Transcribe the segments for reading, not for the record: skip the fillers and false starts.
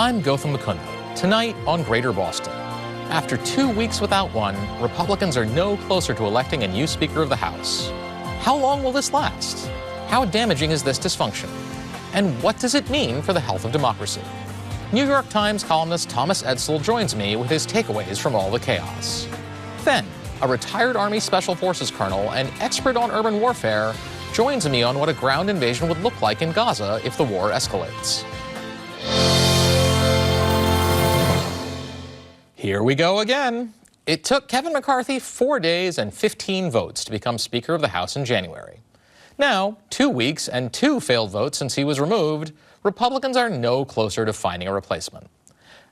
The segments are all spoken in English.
I'm Gautam Mukunda. Tonight on Greater Boston. After 2 weeks without one, Republicans are no closer to electing a new Speaker of the House. How long will this last? How damaging is this dysfunction? And what does it mean for the health of democracy? New York Times columnist Thomas Edsall joins me with his takeaways from all the chaos. Then, a retired Army Special Forces Colonel and expert on urban warfare joins me on what a ground invasion would look like in Gaza if the war escalates. Here we go again. It took Kevin McCarthy 4 days and 15 votes to become Speaker of the House in January. Now, 2 weeks and 2 failed votes since he was removed, Republicans are no closer to finding a replacement.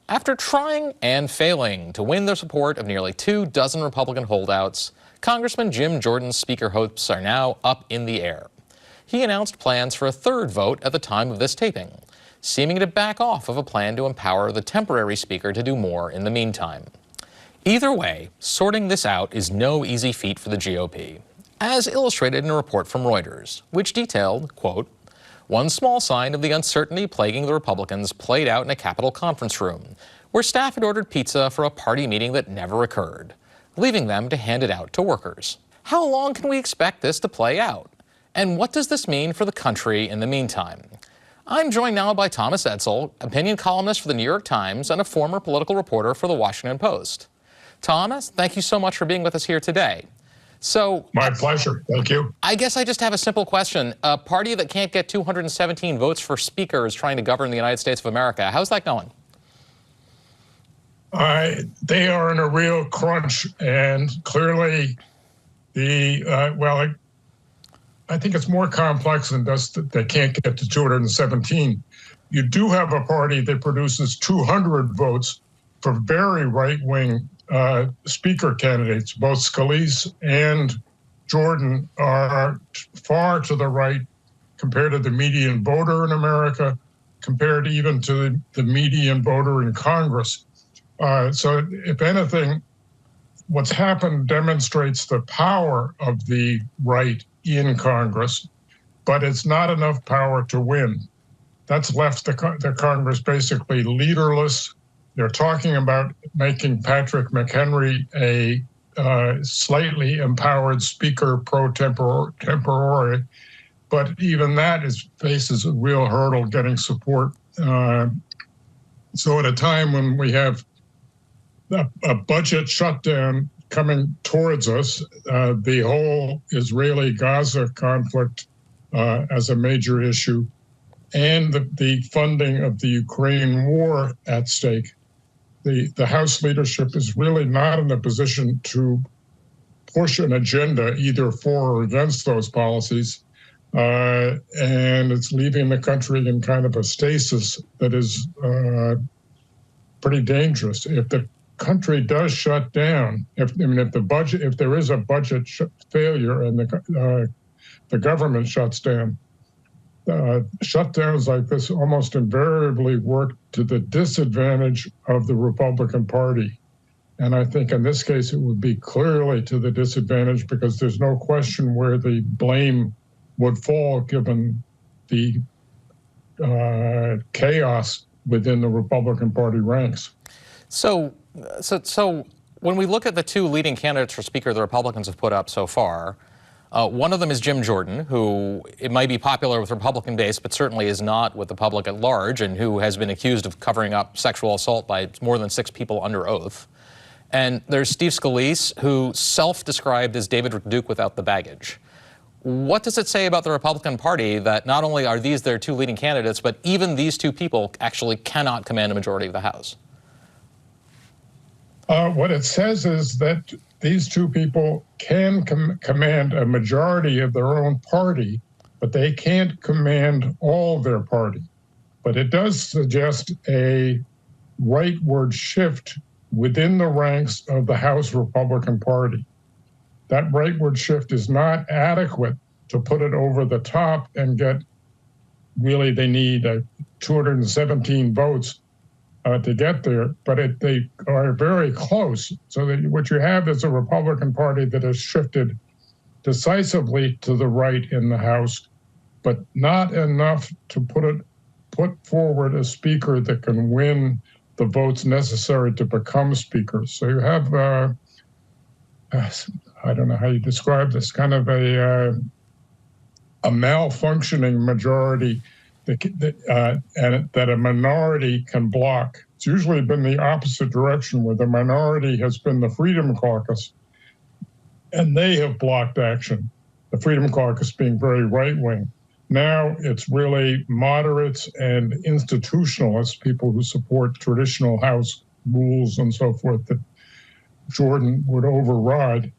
After trying and failing to win the support of nearly 24 Republican holdouts, Congressman Jim Jordan's Speaker hopes are now up in the air. He announced plans for a third vote at the time of this taping, seeming to back off of a plan to empower the temporary Speaker to do more in the meantime. Either way, sorting this out is no easy feat for the GOP, as illustrated in a report from Reuters, which detailed, quote, one small sign of the uncertainty plaguing the Republicans played out in a Capitol conference room, where staff had ordered pizza for a party meeting that never occurred, leaving them to hand it out to workers. How long can we expect this to play out? And what does this mean for the country in the meantime? I'm joined now by Thomas Edsall, opinion columnist for the New York Times and a former political reporter for the Washington Post. Thomas, thank you so much for being with us here today. My pleasure. Thank you. I guess I just have a simple question. A party that can't get 217 votes for Speaker is trying to govern the United States of America. How's that going? They are in a real crunch, and clearly I think it's more complex than just that they can't get to 217. You do have a party that produces 200 votes for very right-wing Speaker candidates. Both Scalise and Jordan are far to the right compared to the median voter in America, compared even to the median voter in Congress. So if anything, what's happened demonstrates the power of the right in Congress, but it's not enough power to win. That's left the Congress basically leaderless. They're talking about making Patrick McHenry a slightly empowered Speaker pro tempore, but even that faces a real hurdle getting support. So at a time when we have a budget shutdown coming towards us, the whole Israeli-Gaza conflict as a major issue, and the funding of the Ukraine war at stake, the House leadership is really not in a position to push an agenda either for or against those policies, and it's leaving the country in kind of a stasis that is pretty dangerous. If the country does shut down, if there is a budget failure and the government shuts down, shutdowns like this almost invariably work to the disadvantage of the Republican Party. And I think in this case, it would be clearly to the disadvantage, because there's no question where the blame would fall given the chaos within the Republican Party ranks. So when we look at the two leading candidates for Speaker the Republicans have put up so far, one of them is Jim Jordan, who it might be popular with Republican base, but certainly is not with the public at large, and who has been accused of covering up sexual assault by more than 6 people under oath. And there's Steve Scalise, who self-described as David Duke without the baggage. What does it say about the Republican Party that not only are these their two leading candidates, but even these two people actually cannot command a majority of the House? What it says is that these two people can command a majority of their own party, but they can't command all their party. But it does suggest a rightward shift within the ranks of the House Republican Party. That rightward shift is not adequate to put it over the top and get, really they need 217 votes to get there, but they are very close. So that what you have is a Republican Party that has shifted decisively to the right in the House, but not enough to put it put forward a speaker that can win the votes necessary to become speaker. So you have, I don't know how you describe this, kind of a malfunctioning majority that a minority can block. It's usually been the opposite direction, where the minority has been the Freedom Caucus, and they have blocked action, the Freedom Caucus being very right-wing. Now it's really moderates and institutionalists, people who support traditional House rules and so forth, that Jordan would override.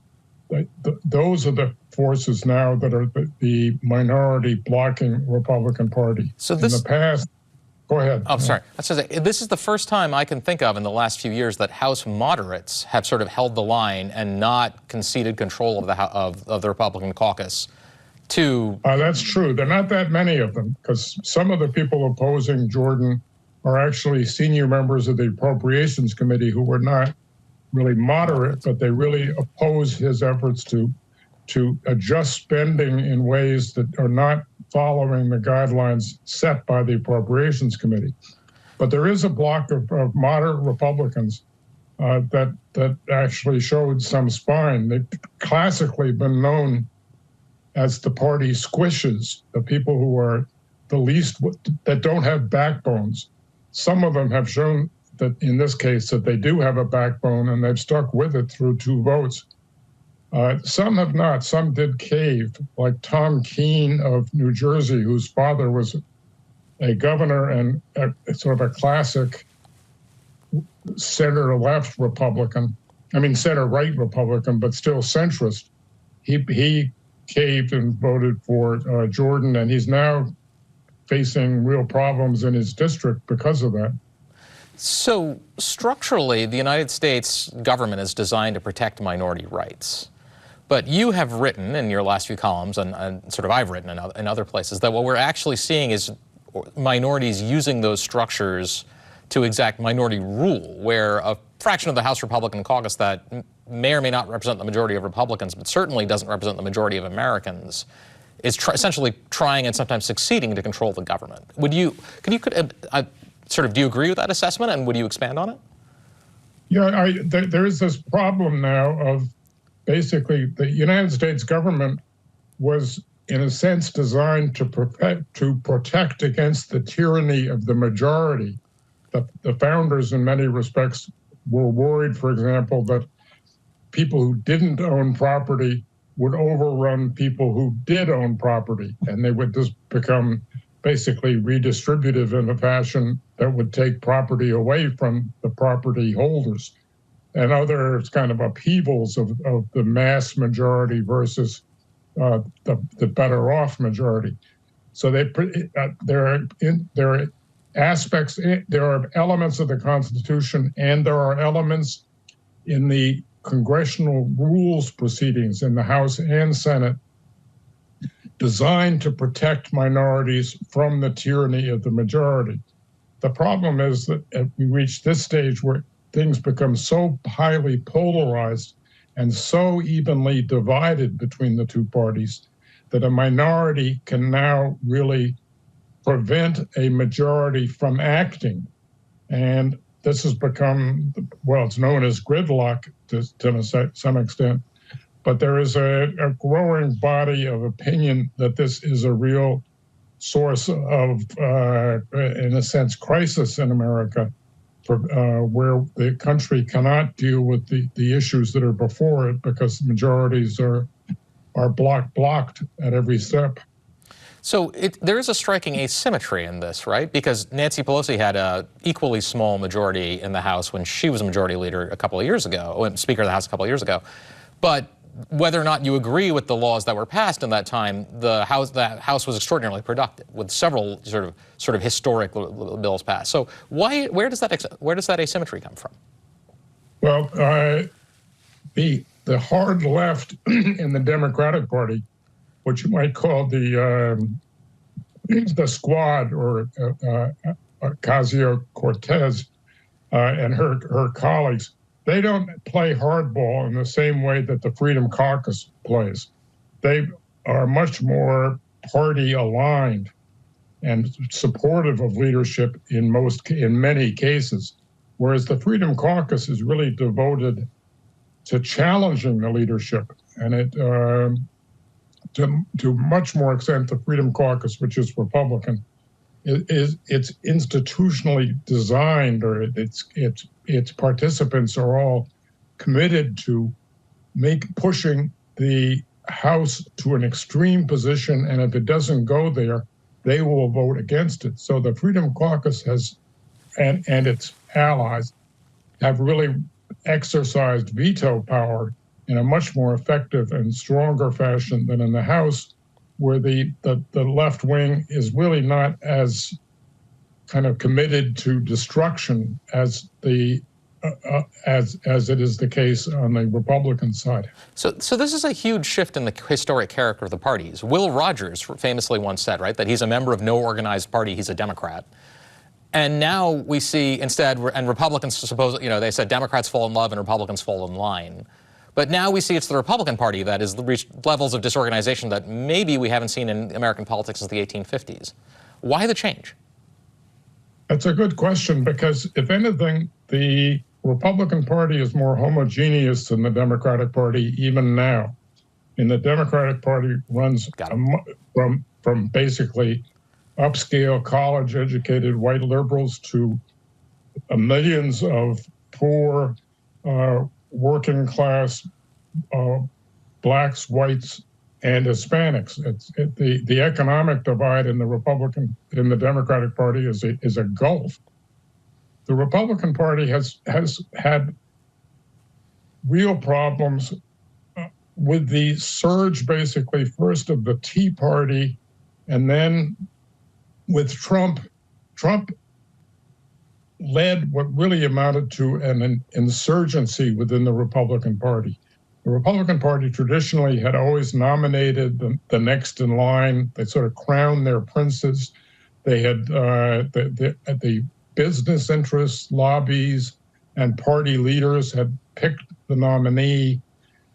Those are the forces now that are the minority blocking Republican Party. So in the past, go ahead. Oh, sorry. This is the first time I can think of in the last few years that House moderates have sort of held the line and not conceded control of the Republican caucus to... That's true. There are not that many of them, because some of the people opposing Jordan are actually senior members of the Appropriations Committee who were not really moderate, but they really oppose his efforts to adjust spending in ways that are not following the guidelines set by the Appropriations Committee. But there is a block of moderate Republicans that actually showed some spine. They've classically been known as the party squishes, the people who are the least, that don't have backbones. Some of them have shown that in this case that they do have a backbone, and they've stuck with it through 2 votes. Some have not. Some did cave, like Tom Keene of New Jersey, whose father was a governor and sort of a classic center-left Republican. I mean, center-right Republican, but still centrist. He caved and voted for Jordan, and he's now facing real problems in his district because of that. So structurally, the United States government is designed to protect minority rights. But you have written in your last few columns, and sort of I've written in other places, that what we're actually seeing is minorities using those structures to exact minority rule, where a fraction of the House Republican caucus that may or may not represent the majority of Republicans, but certainly doesn't represent the majority of Americans, is essentially trying and sometimes succeeding to control the government. Do you agree with that assessment, and would you expand on it? Yeah, there is this problem now of basically the United States government was, in a sense, designed to protect against the tyranny of the majority. The founders, in many respects, were worried, for example, that people who didn't own property would overrun people who did own property, and they would just become basically redistributive in a fashion that would take property away from the property holders, and other kind of upheavals of the mass majority versus the better off majority. So there are aspects, there are elements of the Constitution, and there are elements in the congressional rules proceedings in the House and Senate designed to protect minorities from the tyranny of the majority. The problem is that we reach this stage where things become so highly polarized and so evenly divided between the 2 parties that a minority can now really prevent a majority from acting. And this has become, well, it's known as gridlock to some extent, but there is a growing body of opinion that this is a real source of, in a sense, crisis in America, where the country cannot deal with the issues that are before it because majorities are blocked at every step. So there is a striking asymmetry in this, right? Because Nancy Pelosi had an equally small majority in the House when she was a majority leader a couple of years ago, Speaker of the House a couple of years ago. But whether or not you agree with the laws that were passed in that time, the House was extraordinarily productive, with several sort of historic bills passed. So where does that asymmetry come from? Well, the hard left in the Democratic Party, what you might call the squad, or Ocasio-Cortez and her colleagues, they don't play hardball in the same way that the Freedom Caucus plays. They are much more party aligned. and supportive of leadership in many cases, whereas the Freedom Caucus is really devoted to challenging the leadership, and it to much more extent the Freedom Caucus, which is Republican, it's institutionally designed, or its participants are all committed to pushing the House to an extreme position, and if it doesn't go there, they will vote against it. So the Freedom Caucus has, and its allies, have really exercised veto power in a much more effective and stronger fashion than in the House, where the left wing is really not as kind of committed to destruction as as it is the case on the Republican side. So this is a huge shift in the historic character of the parties. Will Rogers famously once said, right, that he's a member of no organized party, he's a Democrat. And now we see instead, and Republicans suppose, they said Democrats fall in love and Republicans fall in line. But now we see it's the Republican Party that has reached levels of disorganization that maybe we haven't seen in American politics since the 1850s. Why the change? That's a good question, because if anything, the Republican Party is more homogeneous than the Democratic Party even now. And the Democratic Party runs from basically upscale, college-educated white liberals to millions of poor, working class blacks, whites, and Hispanics. The economic divide in the Democratic Party is a gulf. The Republican Party has had real problems with the surge, basically, first of the Tea Party, and then with Trump. Trump led what really amounted to an insurgency within the Republican Party. The Republican Party traditionally had always nominated the next in line. They sort of crowned their princes. They had the business interests, lobbies, and party leaders had picked the nominee.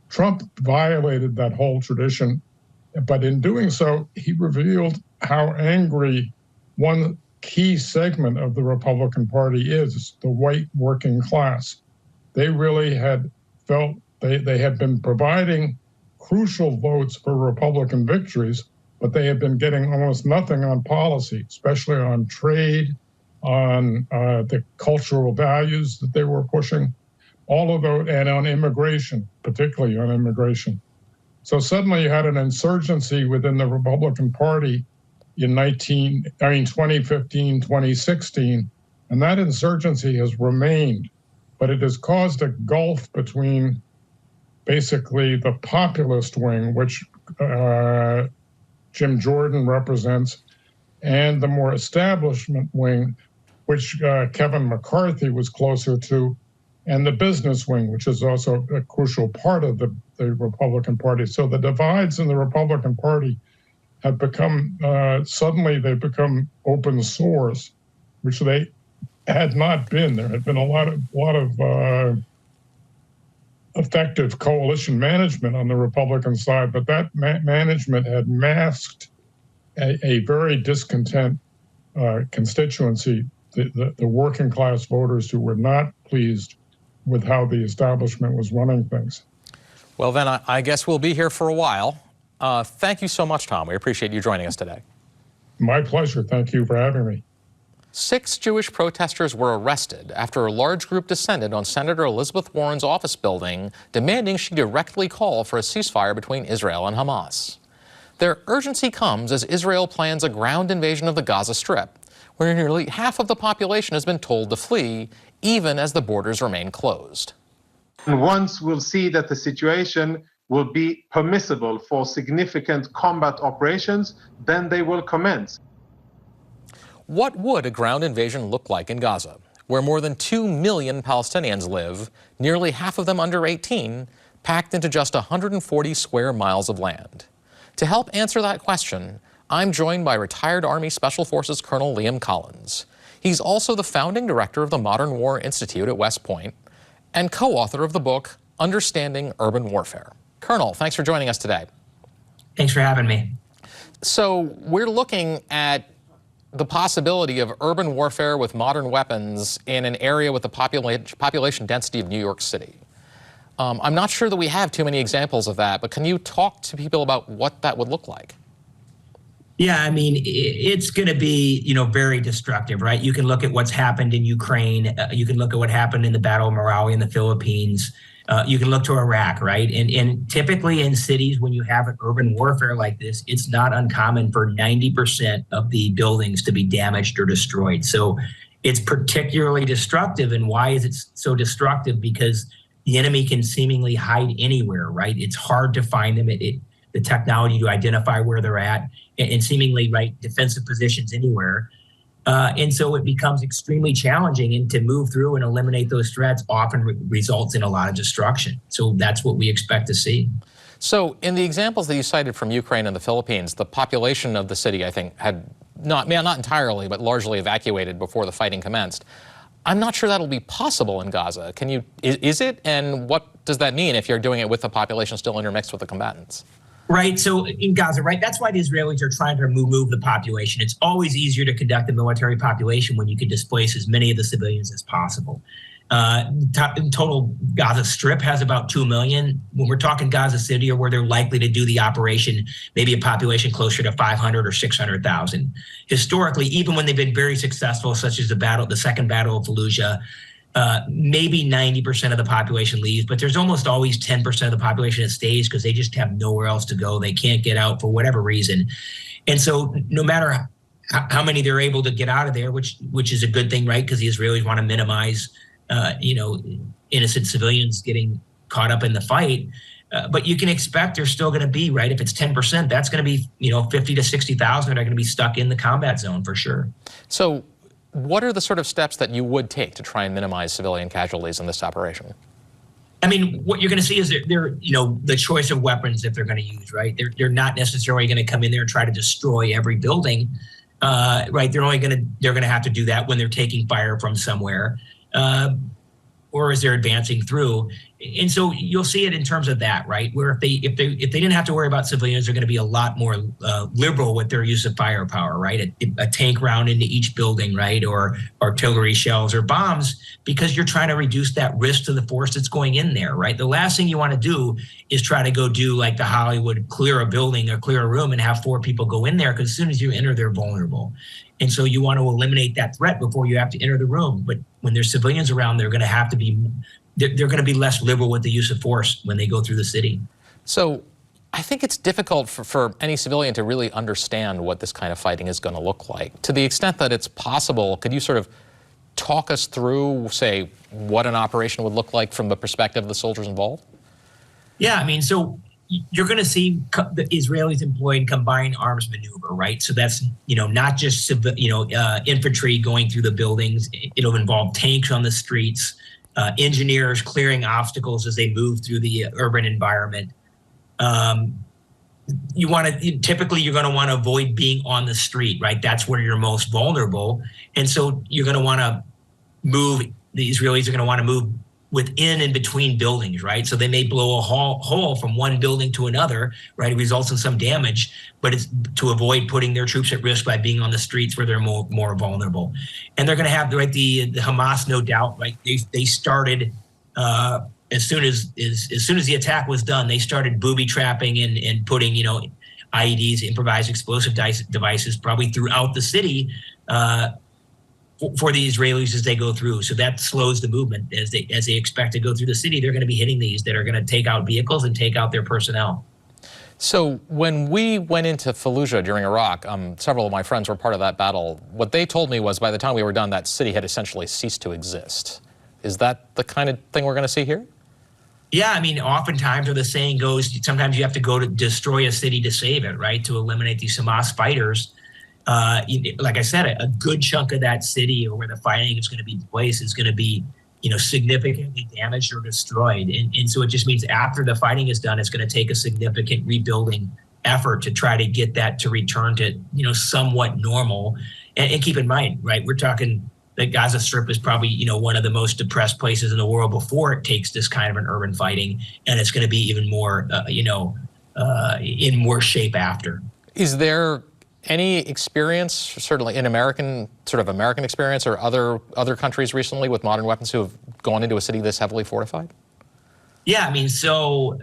Trump violated that whole tradition, but in doing so, he revealed how angry one key segment of the Republican Party is, the white working class. They really had felt they had been providing crucial votes for Republican victories, but they had been getting almost nothing on policy, especially on trade, on the cultural values that they were pushing, all of those, and on immigration, particularly on immigration. So suddenly you had an insurgency within the Republican Party in 2015, 2016, and that insurgency has remained, but it has caused a gulf between basically the populist wing, which Jim Jordan represents, and the more establishment wing, which Kevin McCarthy was closer to, and the business wing, which is also a crucial part of the Republican Party. So the divides in the Republican Party have become, suddenly they've become open sores, which they had not been. There had been a lot of effective coalition management on the Republican side, but that management had masked a very discontent constituency, the working class voters who were not pleased with how the establishment was running things. Well, then I guess we'll be here for a while. Thank you so much, Tom. We appreciate you joining us today. My pleasure. Thank you for having me. 6 Jewish protesters were arrested after a large group descended on Senator Elizabeth Warren's office building, demanding she directly call for a ceasefire between Israel and Hamas. Their urgency comes as Israel plans a ground invasion of the Gaza Strip, where nearly half of the population has been told to flee, even as the borders remain closed. And once we'll see that the situation will be permissible for significant combat operations, then they will commence. What would a ground invasion look like in Gaza, where more than 2 million Palestinians live, nearly half of them under 18, packed into just 140 square miles of land? To help answer that question, I'm joined by retired Army Special Forces Colonel Liam Collins. He's also the founding director of the Modern War Institute at West Point and co-author of the book, Understanding Urban Warfare. Colonel, thanks for joining us today. Thanks for having me. So we're looking at the possibility of urban warfare with modern weapons in an area with the population density of New York City. I'm not sure that we have too many examples of that, but can you talk to people about what that would look like? Yeah, I mean, it's going to be, very destructive, right? You can look at what's happened in Ukraine. You can look at what happened in the Battle of Marawi in the Philippines. You can look to Iraq, right? And typically in cities, when you have an urban warfare like this, it's not uncommon for 90% of the buildings to be damaged or destroyed. So it's particularly destructive. And why is it so destructive? Because the enemy can seemingly hide anywhere, right? It's hard to find them. The technology to identify where they're at, and seemingly defensive positions anywhere. And so it becomes extremely challenging, and to move through and eliminate those threats often results in a lot of destruction. So that's what we expect to see. So in the examples that you cited from Ukraine and the Philippines, the population of the city, I think, had not entirely, but largely evacuated before the fighting commenced. I'm not sure that'll be possible in Gaza. Is it? And what does that mean if you're doing it with the population still intermixed with the combatants? Right. So in Gaza, right, that's why the Israelis are trying to move the population. It's always easier to conduct a military population when you can displace as many of the civilians as possible. In total, Gaza Strip has about 2 million. When we're talking Gaza City, or where they're likely to do the operation, maybe a population closer to 500 or 600,000. Historically, even when they've been very successful, such as the Second Battle of Fallujah, maybe 90% of the population leaves, but there's almost always 10% of the population that stays because they just have nowhere else to go. They can't get out for whatever reason. And so no matter how many they're able to get out of there, which is a good thing, right? Because the Israelis want to minimize, innocent civilians getting caught up in the fight. But you can expect there's still going to be, right? If it's 10%, that's going to be, 50 to 60,000 that are going to be stuck in the combat zone for sure. So what are the sort of steps that you would take to try and minimize civilian casualties in this operation? I mean, what you're going to see is the choice of weapons that they're going to use, right? They're not necessarily going to come in there and try to destroy every building, right? They're going to have to do that when they're taking fire from somewhere, or as they're advancing through. And so you'll see it in terms of that, right? Where if they didn't have to worry about civilians, they're going to be a lot more liberal with their use of firepower, right? A tank round into each building, right? Or artillery shells or bombs, because you're trying to reduce that risk to the force that's going in there, right? The last thing you want to do is try to go do like the Hollywood, clear a building or clear a room and have 4 people go in there, because as soon as you enter, they're vulnerable. And so you want to eliminate that threat before you have to enter the room. But when there's civilians around, they're going to be less liberal with the use of force when they go through the city. So I think it's difficult for any civilian to really understand what this kind of fighting is going to look like. To the extent that it's possible, could you sort of talk us through, say, what an operation would look like from the perspective of the soldiers involved? Yeah, I mean, so you're going to see the Israelis employing combined arms maneuver, right? So that's, not just, infantry going through the buildings. It'll involve tanks on the streets, engineers clearing obstacles as they move through the urban environment. Typically you're going to want to avoid being on the street, right? That's where you're most vulnerable. And so you're going to want to the Israelis are going to want to move within and between buildings, right? So they may blow a hole from one building to another, right? It results in some damage, but it's to avoid putting their troops at risk by being on the streets where they're more vulnerable. And they're going to have, right, the Hamas, no doubt, right? They started as soon as the attack was done, they started booby trapping and putting, IEDs, improvised explosive devices, probably throughout the city, for the Israelis as they go through. So that slows the movement as they expect to go through the city. They're going to be hitting these that are going to take out vehicles and take out their personnel. So when we went into Fallujah during Iraq, several of my friends were part of that battle. What they told me was by the time we were done, that city had essentially ceased to exist. Is that the kind of thing we're going to see here? Yeah, I mean, oftentimes, or the saying goes, sometimes you have to go to destroy a city to save it, right? To eliminate these Hamas fighters. Like I said, a good chunk of that city, or where the fighting is going to be placed, is going to be, significantly damaged or destroyed. And so it just means after the fighting is done, it's going to take a significant rebuilding effort to try to get that to return to, somewhat normal. And keep in mind, right, we're talking the Gaza Strip is probably, one of the most depressed places in the world before it takes this kind of an urban fighting. And it's going to be even more, in worse shape after. Is there any experience, certainly in American experience, or other countries recently with modern weapons who have gone into a city this heavily fortified? Yeah, I mean, so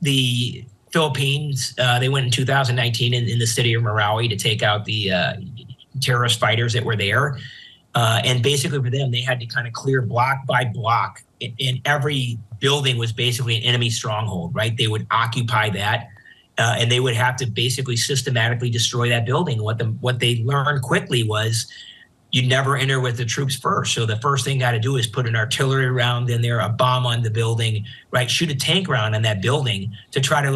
the Philippines, they went in 2019 in the city of Marawi to take out the terrorist fighters that were there. And basically for them, they had to kind of clear block by block. And every building was basically an enemy stronghold, right? They would occupy that. And they would have to basically systematically destroy that building. What they learned quickly was you never enter with the troops first. So the first thing you got to do is put an artillery round in there, a bomb on the building, right? Shoot a tank round on that building to try to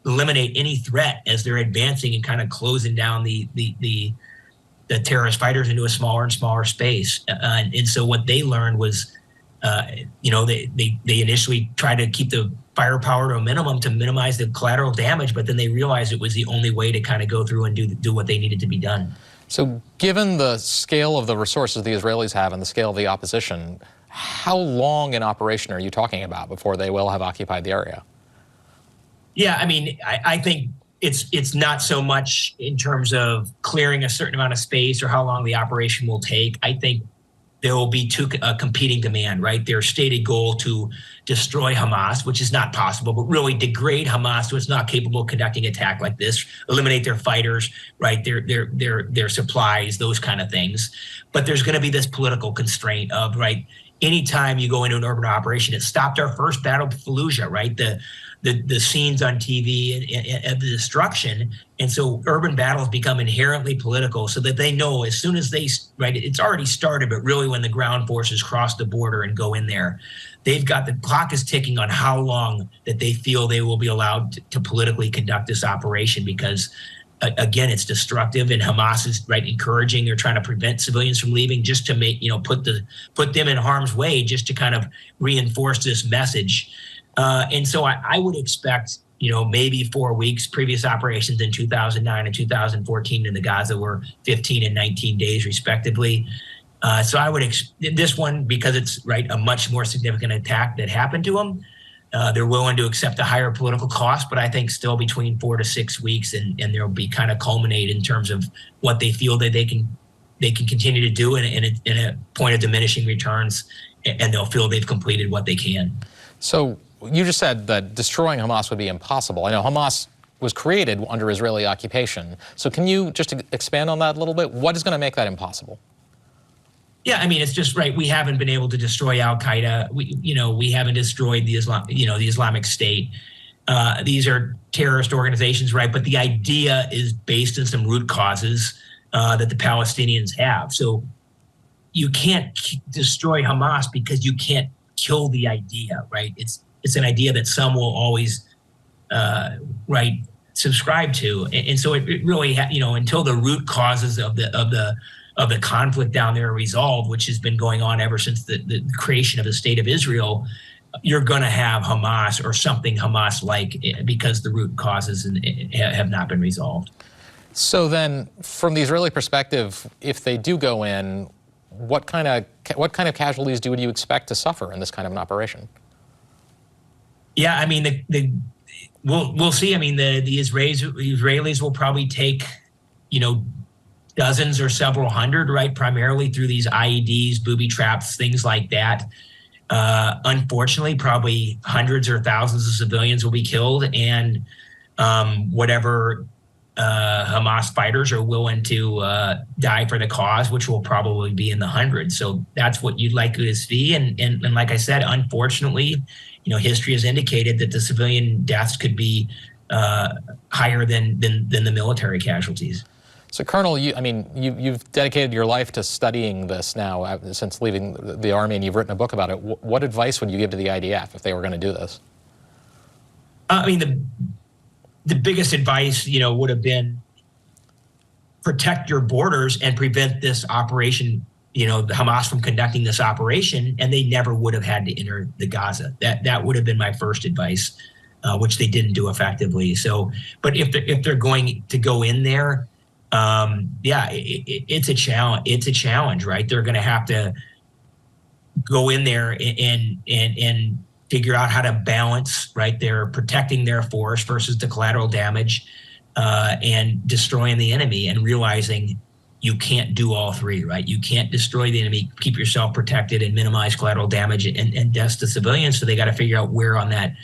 eliminate any threat as they're advancing and kind of closing down the terrorist fighters into a smaller and smaller space. And so what they learned was, they initially tried to keep the firepower to a minimum to minimize the collateral damage, but then they realized it was the only way to kind of go through and do what they needed to be done. So given the scale of the resources the Israelis have and the scale of the opposition, how long an operation are you talking about before they will have occupied the area? Yeah, I mean, I think it's not so much in terms of clearing a certain amount of space or how long the operation will take. I think there will be two competing demand, right? Their stated goal to destroy Hamas, which is not possible, but really degrade Hamas so it's not capable of conducting attack like this, eliminate their fighters, right? Their supplies, those kind of things. But there's going to be this political constraint of, right, anytime you go into an urban operation, it stopped our first battle of Fallujah, right? The scenes on TV and the destruction. And so urban battles become inherently political so that they know as soon as it's already started, but really when the ground forces cross the border and go in there, the clock is ticking on how long that they feel they will be allowed to politically conduct this operation because again, it's destructive and Hamas is encouraging, they're trying to prevent civilians from leaving just to make, put them in harm's way just to kind of reinforce this message. And so I would expect, maybe 4 weeks. Previous operations in 2009 and 2014 in the Gaza were 15 and 19 days respectively. So I would this one, because it's a much more significant attack that happened to them, they're willing to accept a higher political cost, but I think still between 4 to 6 weeks, and they'll be kind of culminate in terms of what they feel that they can continue to do in a point of diminishing returns, and they'll feel they've completed what they can. So you just said that destroying Hamas would be impossible. I know Hamas was created under Israeli occupation. So can you just expand on that a little bit? What is going to make that impossible? Yeah, I mean, it's just we haven't been able to destroy Al-Qaeda. We haven't destroyed the Islamic State. These are terrorist organizations, right? But the idea is based on some root causes that the Palestinians have. So you can't destroy Hamas because you can't kill the idea, right? It's an idea that some will always, subscribe to, and so it really, until the root causes of the conflict down there are resolved, which has been going on ever since the creation of the State of Israel, you're going to have Hamas or something Hamas-like because the root causes have not been resolved. So then, from the Israeli perspective, if they do go in, what kind of casualties do you expect to suffer in this kind of an operation? Yeah, I mean, we'll see. I mean, the Israelis will probably take, dozens or several hundred, right? Primarily through these IEDs, booby traps, things like that. Unfortunately, probably hundreds or thousands of civilians will be killed, and whatever Hamas fighters are willing to die for the cause, which will probably be in the hundreds. So that's what you'd likely to see. And like I said, unfortunately, history has indicated that the civilian deaths could be higher than the military casualties. So, Colonel, you've dedicated your life to studying this now since leaving the Army, and you've written a book about it. What advice would you give to the IDF if they were going to do this? I mean, the biggest advice, would have been protect your borders and prevent this operation, Hamas from conducting this operation, and they never would have had to enter the Gaza. That would have been my first advice, which they didn't do effectively. So, but if they're going to go in there, it's a challenge. It's a challenge, right? They're going to have to go in there and figure out how to balance, right? They're protecting their force versus the collateral damage. and destroying the enemy and realizing you can't do all three, right? You can't destroy the enemy, keep yourself protected, and minimize collateral damage and deaths to civilians. So they got to figure out where on that,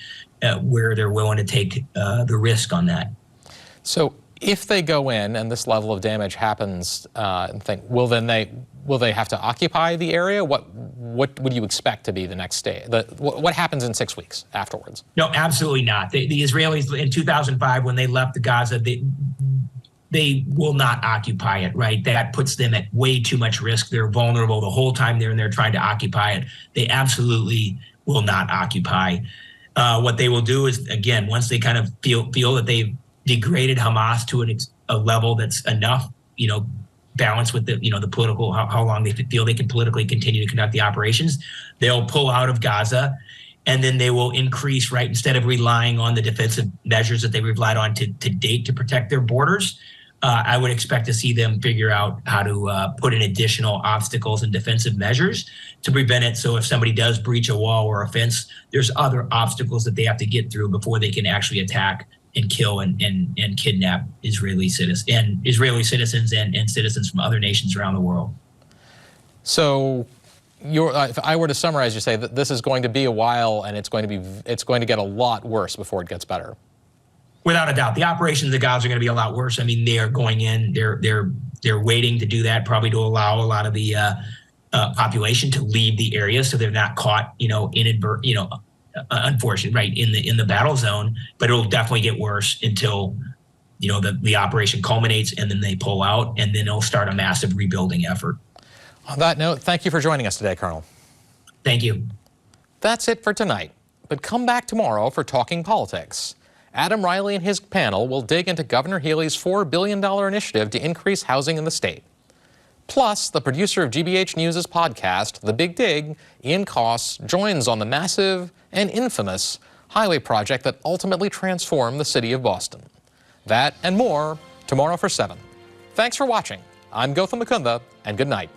where they're willing to take the risk on that. So if they go in and this level of damage happens, will they have to occupy the area? What would you expect to be the next day? What happens in 6 weeks afterwards? No, absolutely not. The Israelis in 2005, when they left Gaza, they will not occupy it, right? That puts them at way too much risk. They're vulnerable the whole time they're in there trying to occupy it. They absolutely will not occupy. What they will do is, again, once they kind of feel that they've degraded Hamas to a level that's enough, balance with the political, how long they feel they can politically continue to conduct the operations, they'll pull out of Gaza. And then they will increase, right, instead of relying on the defensive measures that they relied on to date to protect their borders. I would expect to see them figure out how to put in additional obstacles and defensive measures to prevent it. So if somebody does breach a wall or a fence, there's other obstacles that they have to get through before they can actually attack and kill and kidnap Israeli citizens and citizens from other nations around the world. So if I were to summarize, you say that this is going to be a while and it's going to get a lot worse before it gets better. Without a doubt, the operations of Gaza are going to be a lot worse. I mean, they are going in. They're waiting to do that, probably to allow a lot of the population to leave the area, so they're not caught, unfortunately, right in the battle zone. But it'll definitely get worse until the operation culminates, and then they pull out, and then it'll start a massive rebuilding effort. On that note, thank you for joining us today, Colonel. Thank you. That's it for tonight. But come back tomorrow for Talking Politics. Adam Riley and his panel will dig into Governor Healey's $4 billion initiative to increase housing in the state. Plus, the producer of GBH News' podcast, The Big Dig, Ian Koss, joins on the massive and infamous highway project that ultimately transformed the city of Boston. That and more tomorrow for 7. Thanks for watching. I'm Gautam Mukunda, and good night.